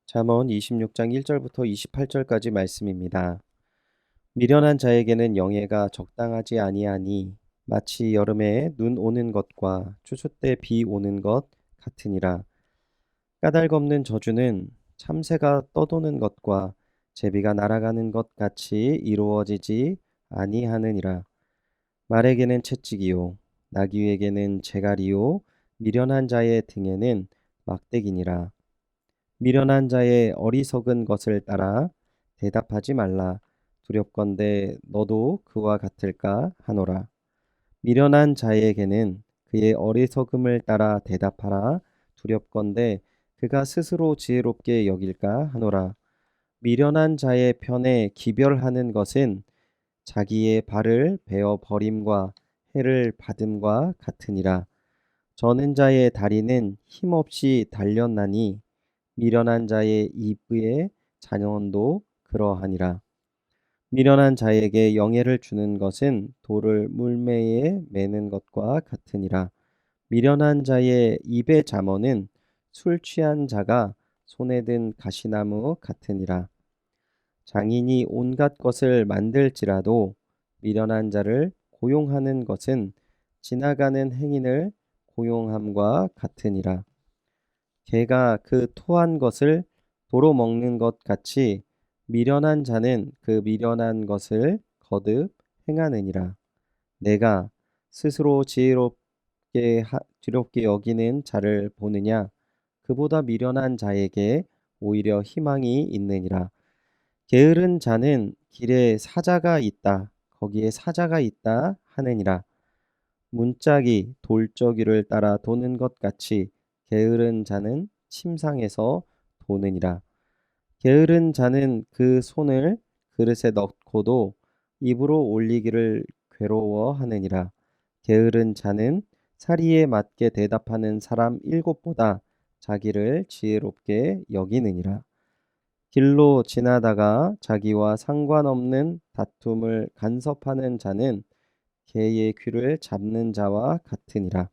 잠언 26장 1절부터 28절까지 말씀입니다. 미련한 자에게는 영예가 적당하지 아니하니 마치 여름에 눈 오는 것과 추수 때 비 오는 것 같으니라. 까닭 없는 저주는 참새가 떠도는 것과 제비가 날아가는 것 같이 이루어지지 아니하느니라. 말에게는 채찍이요 나귀에게는 재갈이요 미련한 자의 등에는 막대기니라. 미련한 자의 어리석은 것을 따라 대답하지 말라. 두렵건대 너도 그와 같을까 하노라. 미련한 자에게는 그의 어리석음을 따라 대답하라. 두렵건대 그가 스스로 지혜롭게 여길까 하노라. 미련한 자의 편에 기별하는 것은 자기의 발을 베어 버림과 해를 받음과 같으니라. 저는 자의 다리는 힘없이 달렸나니 미련한 자의 입의 자녀도 그러하니라. 미련한 자에게 영예를 주는 것은 돌을 물매에 매는 것과 같으니라. 미련한 자의 입의 잠언은 술 취한 자가 손에 든 가시나무 같으니라. 장인이 온갖 것을 만들지라도 미련한 자를 고용하는 것은 지나가는 행인을 고용함과 같으니라. 개가 그 토한 것을 도로 먹는 것 같이 미련한 자는 그 미련한 것을 거듭 행하느니라. 내가 스스로 지혜롭게 여기는 자를 보느냐? 그보다 미련한 자에게 오히려 희망이 있느니라. 게으른 자는 길에 사자가 있다. 거기에 사자가 있다 하느니라. 문짝이 돌저귀를 따라 도는 것 같이 게으른 자는 침상에서 도느니라. 게으른 자는 그 손을 그릇에 넣고도 입으로 올리기를 괴로워하느니라. 게으른 자는 사리에 맞게 대답하는 사람 일곱보다 자기를 지혜롭게 여기느니라. 길로 지나다가 자기와 상관없는 다툼을 간섭하는 자는 개의 귀를 잡는 자와 같으니라.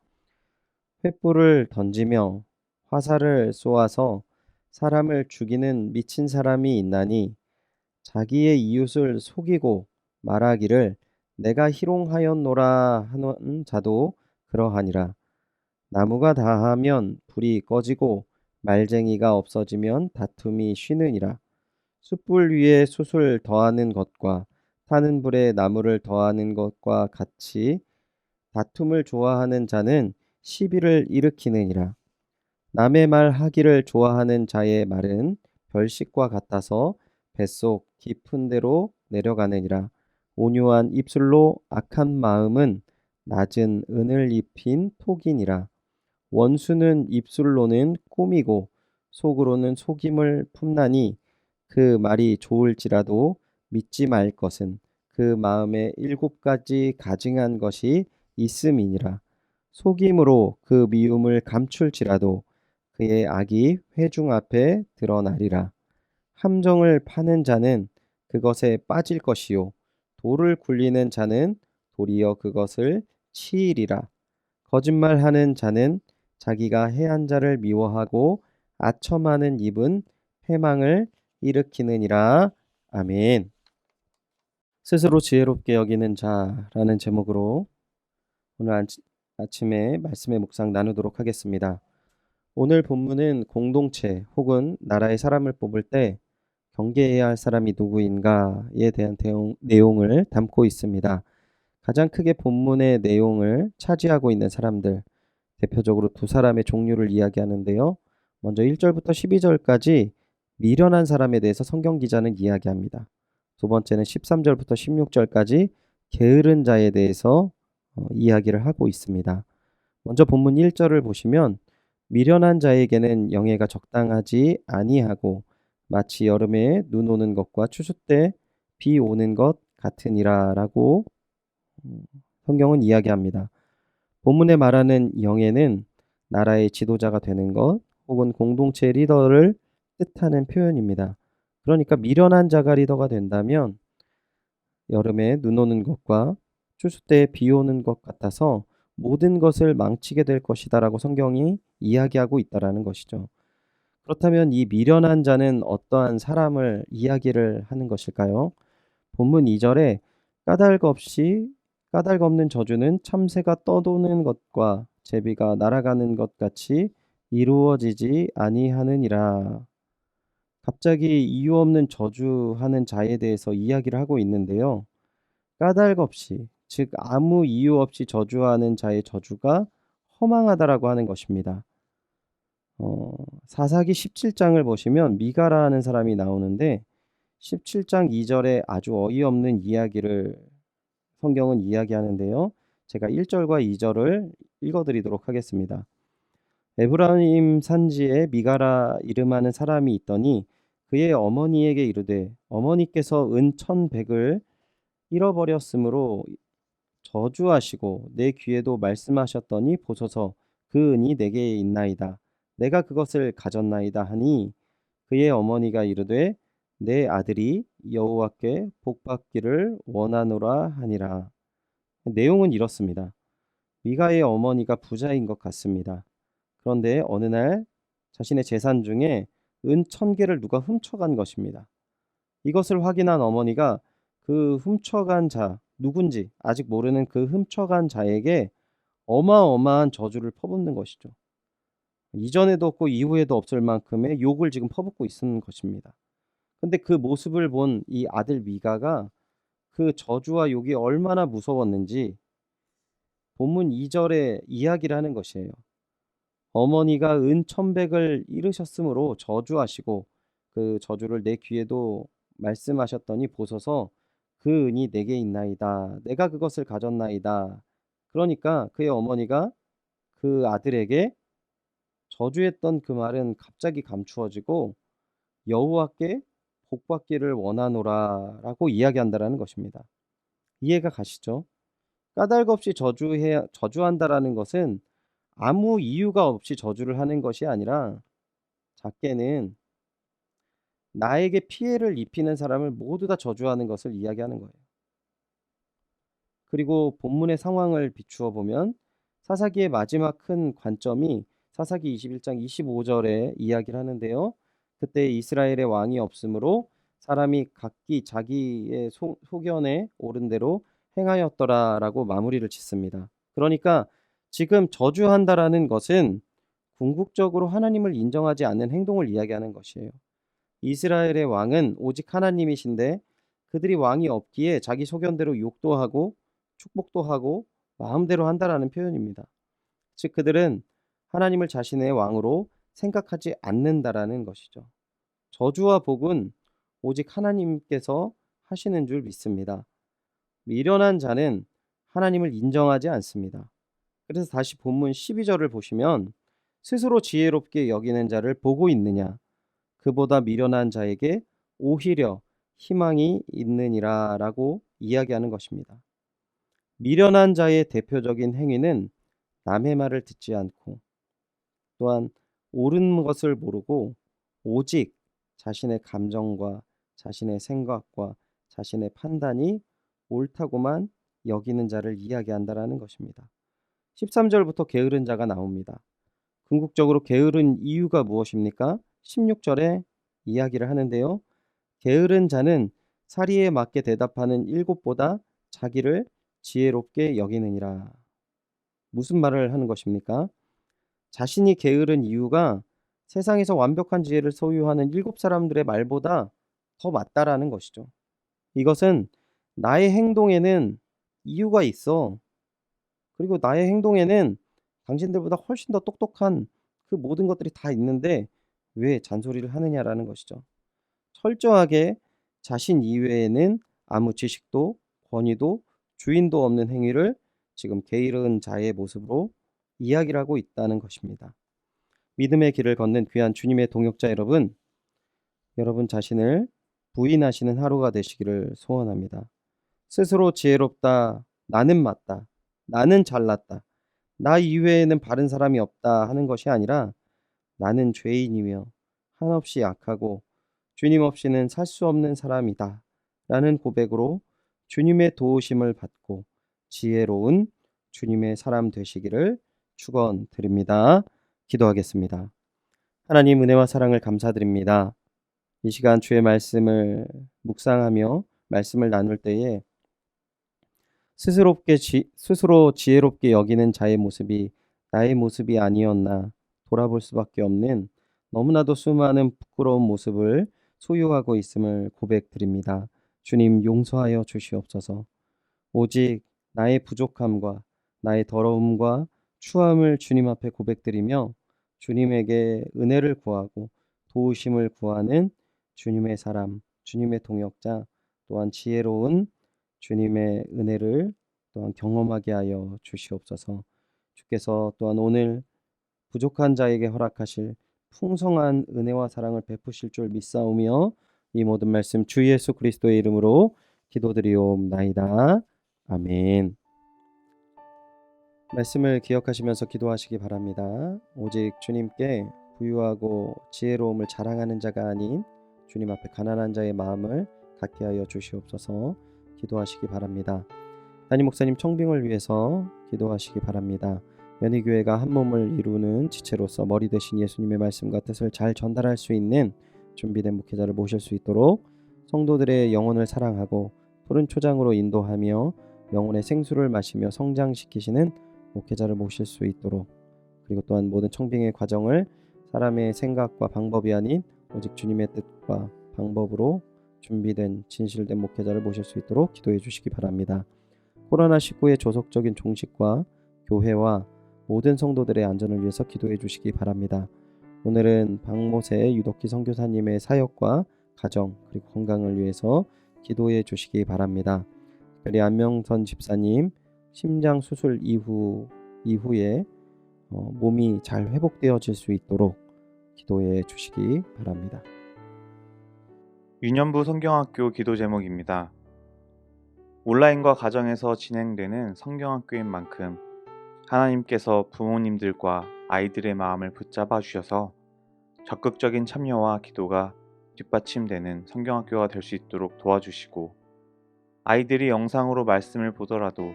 횃불을 던지며 화살을 쏘아서 사람을 죽이는 미친 사람이 있나니 자기의 이웃을 속이고 말하기를 내가 희롱하였노라 하는 자도 그러하니라. 나무가 다하면 불이 꺼지고 말쟁이가 없어지면 다툼이 쉬느니라. 숯불 위에 숯을 더하는 것과 타는 불에 나무를 더하는 것과 같이 다툼을 좋아하는 자는 시비를 일으키느니라. 남의 말 하기를 좋아하는 자의 말은 별식과 같아서 뱃속 깊은 데로 내려가느니라. 온유한 입술로 악한 마음은 낮은 은을 입힌 톡이니라. 원수는 입술로는 꾸미고 속으로는 속임을 품나니 그 말이 좋을지라도 믿지 말 것은 그 마음에 7가지 가증한 것이 있음이니라. 속임으로 그 미움을 감출지라도 그의 악이 회중 앞에 드러나리라. 함정을 파는 자는 그것에 빠질 것이요 돌을 굴리는 자는 도리어 그것을 치이리라. 거짓말하는 자는 자기가 해한 자를 미워하고 아첨하는 입은 패망을 일으키느니라. 아멘. 스스로 지혜롭게 여기는 자라는 제목으로 오늘 아침에 말씀의 묵상 나누도록 하겠습니다. 오늘 본문은 공동체 혹은 나라의 사람을 뽑을 때 경계해야 할 사람이 누구인가에 대한 내용을 담고 있습니다. 가장 크게 본문의 내용을 차지하고 있는 사람들, 대표적으로 두 사람의 종류를 이야기하는데요. 먼저 1절부터 12절까지 미련한 사람에 대해서 성경 기자는 이야기합니다. 두 번째는 13절부터 16절까지 게으른 자에 대해서 이야기를 하고 있습니다. 먼저 본문 1절을 보시면 미련한 자에게는 영예가 적당하지 아니하고 마치 여름에 눈 오는 것과 추수 때 비 오는 것 같으니라 라고 성경은 이야기합니다. 본문에 말하는 영예는 나라의 지도자가 되는 것 혹은 공동체 리더를 뜻하는 표현입니다. 그러니까 미련한 자가 리더가 된다면 여름에 눈 오는 것과 추수 때 비 오는 것 같아서 모든 것을 망치게 될 것이다라고 성경이 이야기하고 있다라는 것이죠. 그렇다면 이 미련한 자는 어떠한 사람을 이야기를 하는 것일까요? 본문 2절에 까닭 없는 저주는 참새가 떠도는 것과 제비가 날아가는 것 같이 이루어지지 아니하느니라. 갑자기 이유 없는 저주하는 자에 대해서 이야기를 하고 있는데요. 까닭 없이, 즉 아무 이유 없이 저주하는 자의 저주가 허망하다라고 하는 것입니다. 사사기 17장을 보시면 미가라는 사람이 나오는데 17장 2절에 아주 어이없는 이야기를 성경은 이야기하는데요. 제가 1절과 2절을 읽어드리도록 하겠습니다. 에브라임 산지에 미가라 이름하는 사람이 있더니 그의 어머니에게 이르되 어머니께서 은 1,100을 잃어버렸으므로 저주하시고 내 귀에도 말씀하셨더니 보소서 그 은이 내게 있나이다. 내가 그것을 가졌나이다 하니 그의 어머니가 이르되 내 아들이 여호와께 복받기를 원하노라 하니라. 내용은 이렇습니다. 미가의 어머니가 부자인 것 같습니다. 그런데 어느 날 자신의 재산 중에 은 1,000개를 누가 훔쳐간 것입니다. 이것을 확인한 어머니가 그 훔쳐간 자, 누군지 아직 모르는 그 훔쳐간 자에게 어마어마한 저주를 퍼붓는 것이죠. 이전에도 없고 이후에도 없을 만큼의 욕을 지금 퍼붓고 있는 것입니다. 근데 그 모습을 본 이 아들 미가가 그 저주와 욕이 얼마나 무서웠는지 본문 2절에 이야기를 하는 것이에요. 어머니가 은 1,100을 잃으셨으므로 저주하시고 그 저주를 내 귀에도 말씀하셨더니 보소서 그 은이 내게 있나이다. 내가 그것을 가졌나이다. 그러니까 그의 어머니가 그 아들에게 저주했던 그 말은 갑자기 감추어지고 여호와께 복받기를 원하노라라고 이야기한다라는 것입니다. 이해가 가시죠? 까닭 없이 저주한다라는 것은 아무 이유가 없이 저주를 하는 것이 아니라 작게는 나에게 피해를 입히는 사람을 모두 다 저주하는 것을 이야기하는 거예요. 그리고 본문의 상황을 비추어 보면 사사기의 마지막 큰 관점이 사사기 21장 25절에 이야기를 하는데요. 그때 이스라엘의 왕이 없으므로 사람이 각기 자기의 소견에 옳은 대로 행하였더라라고 마무리를 짓습니다. 그러니까 지금 저주한다라는 것은 궁극적으로 하나님을 인정하지 않는 행동을 이야기하는 것이에요. 이스라엘의 왕은 오직 하나님이신데 그들이 왕이 없기에 자기 소견대로 욕도 하고 축복도 하고 마음대로 한다라는 표현입니다. 즉 그들은 하나님을 자신의 왕으로 생각하지 않는다라는 것이죠. 저주와 복은 오직 하나님께서 하시는 줄 믿습니다. 미련한 자는 하나님을 인정하지 않습니다. 그래서 다시 본문 12절을 보시면 스스로 지혜롭게 여기는 자를 보고 있느냐 그보다 미련한 자에게 오히려 희망이 있느니라 라고 이야기하는 것입니다. 미련한 자의 대표적인 행위는 남의 말을 듣지 않고 또한 옳은 것을 모르고 오직 자신의 감정과 자신의 생각과 자신의 판단이 옳다고만 여기는 자를 이야기한다라는 것입니다. 13절부터 게으른 자가 나옵니다. 궁극적으로 게으른 이유가 무엇입니까? 16절에 이야기를 하는데요. 게으른 자는 사리에 맞게 대답하는 일곱보다 자기를 지혜롭게 여기느니라. 무슨 말을 하는 것입니까? 자신이 게으른 이유가 세상에서 완벽한 지혜를 소유하는 7사람들의 말보다 더 맞다라는 것이죠. 이것은 나의 행동에는 이유가 있어. 그리고 나의 행동에는 당신들보다 훨씬 더 똑똑한 그 모든 것들이 다 있는데 왜 잔소리를 하느냐라는 것이죠. 철저하게 자신 이외에는 아무 지식도 권위도 주인도 없는 행위를 지금 게으른 자의 모습으로 이야기를 하고 있다는 것입니다. 믿음의 길을 걷는 귀한 주님의 동역자 여러분 자신을 부인하시는 하루가 되시기를 소원합니다. 스스로 지혜롭다, 나는 맞다, 나는 잘났다, 나 이외에는 바른 사람이 없다 하는 것이 아니라 나는 죄인이며 한없이 약하고 주님 없이는 살 수 없는 사람이다 라는 고백으로 주님의 도우심을 받고 지혜로운 주님의 사람 되시기를 축원드립니다. 기도하겠습니다. 하나님 은혜와 사랑을 감사드립니다. 이 시간 주의 말씀을 묵상하며 말씀을 나눌 때에 스스로 지혜롭게 여기는 자의 모습이 나의 모습이 아니었나 돌아볼 수밖에 없는 너무나도 수많은 부끄러운 모습을 소유하고 있음을 고백드립니다. 주님 용서하여 주시옵소서. 오직 나의 부족함과 나의 더러움과 추함을 주님 앞에 고백드리며 주님에게 은혜를 구하고 도우심을 구하는 주님의 사람, 주님의 동역자, 또한 지혜로운 주님의 은혜를 또한 경험하게 하여 주시옵소서. 주께서 또한 오늘 부족한 자에게 허락하실 풍성한 은혜와 사랑을 베푸실 줄 믿사오며 이 모든 말씀 주 예수 그리스도의 이름으로 기도드리옵나이다. 아멘. 말씀을 기억하시면서 기도하시기 바랍니다. 오직 주님께 부유하고 지혜로움을 자랑하는 자가 아닌 주님 앞에 가난한 자의 마음을 갖게 하여 주시옵소서. 기도하시기 바랍니다. 담임 목사님 청빙을 위해서 기도하시기 바랍니다. 연희교회가 한 몸을 이루는 지체로서 머리 대신 예수님의 말씀과 뜻을 잘 전달할 수 있는 준비된 목회자를 모실 수 있도록 성도들의 영혼을 사랑하고 푸른 초장으로 인도하며 영혼의 생수를 마시며 성장시키시는 목회자를 모실 수 있도록, 그리고 또한 모든 청빙의 과정을 사람의 생각과 방법이 아닌 오직 주님의 뜻과 방법으로 준비된 진실된 목회자를 모실 수 있도록 기도해 주시기 바랍니다. 코로나19의 조속적인 종식과 교회와 모든 성도들의 안전을 위해서 기도해 주시기 바랍니다. 오늘은 박모세 유덕기 선교사님의 사역과 가정 그리고 건강을 위해서 기도해 주시기 바랍니다. 특별히 안명선 집사님 심장 수술 이후에 몸이 잘 회복되어질 수 있도록 기도해 주시기 바랍니다. 유년부 성경학교 기도 제목입니다. 온라인과 가정에서 진행되는 성경학교인 만큼 하나님께서 부모님들과 아이들의 마음을 붙잡아 주셔서 적극적인 참여와 기도가 뒷받침되는 성경학교가 될 수 있도록 도와주시고, 아이들이 영상으로 말씀을 보더라도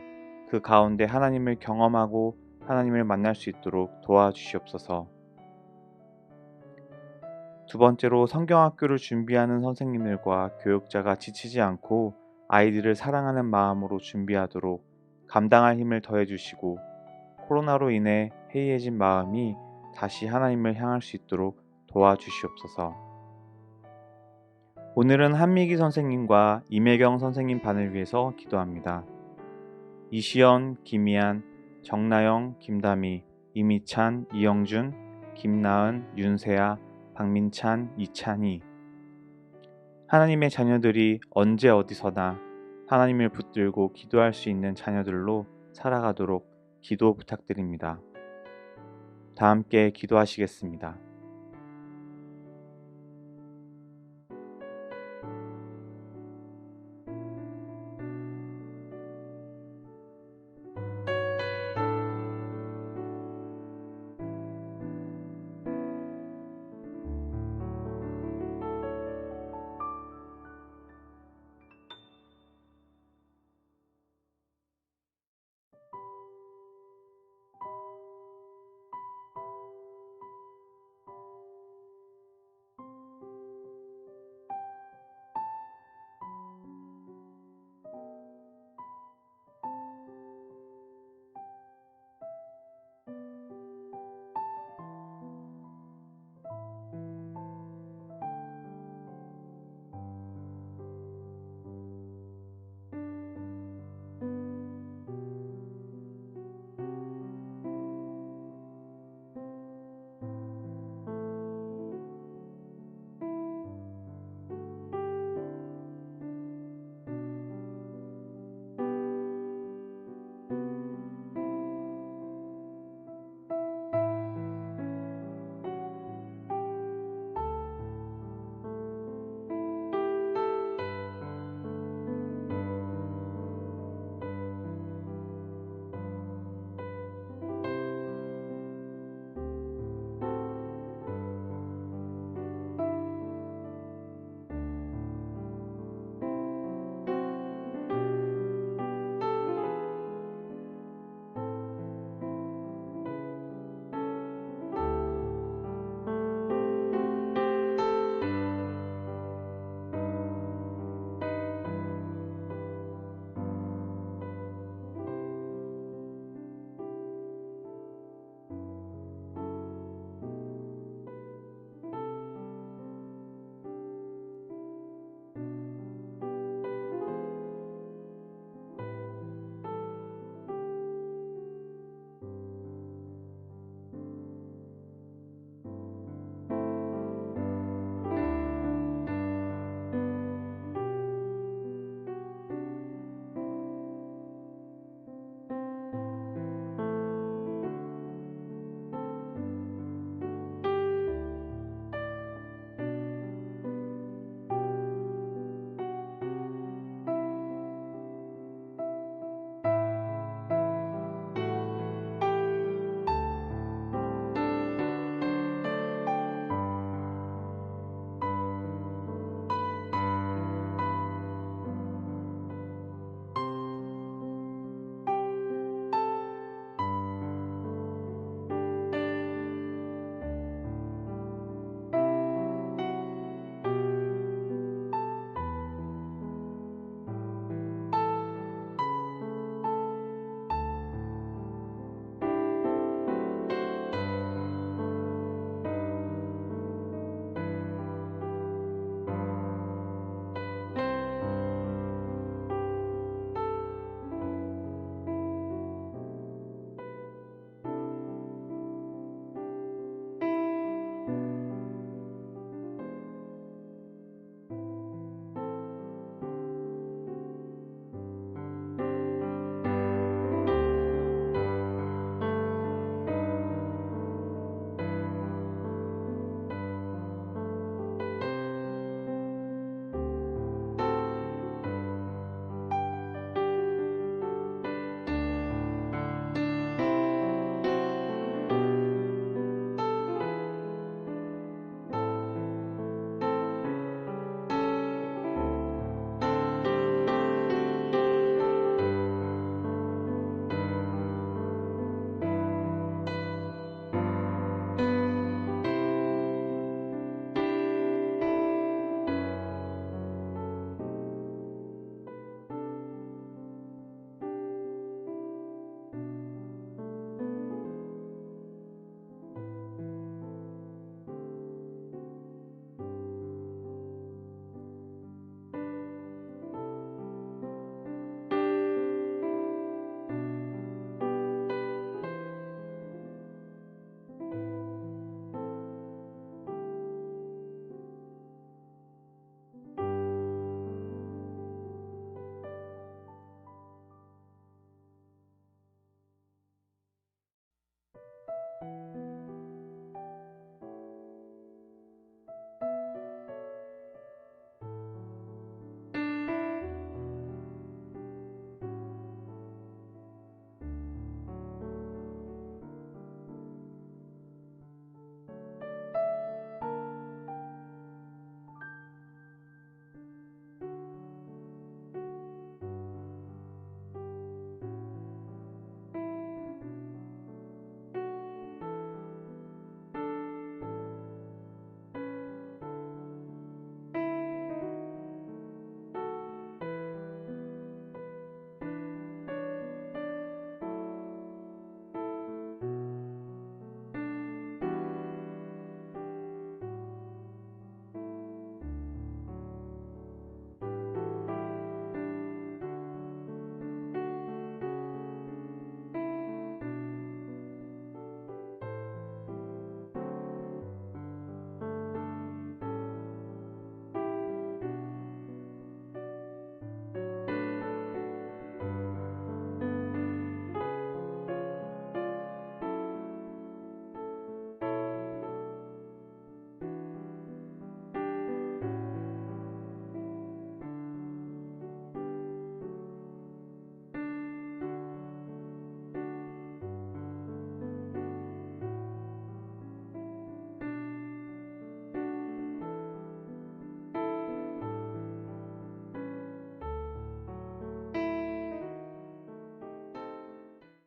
그 가운데 하나님을 경험하고 하나님을 만날 수 있도록 도와주시옵소서. 두 번째로, 성경학교를 준비하는 선생님들과 교육자가 지치지 않고 아이들을 사랑하는 마음으로 준비하도록 감당할 힘을 더해주시고, 코로나로 인해 해이해진 마음이 다시 하나님을 향할 수 있도록 도와주시옵소서. 오늘은 한미기 선생님과 임혜경 선생님 반을 위해서 기도합니다. 이시연, 김희안, 정나영, 김다미, 이미찬, 이영준, 김나은, 윤세아, 박민찬, 이찬희. 하나님의 자녀들이 언제 어디서나 하나님을 붙들고 기도할 수 있는 자녀들로 살아가도록 기도 부탁드립니다. 다 함께 기도하시겠습니다.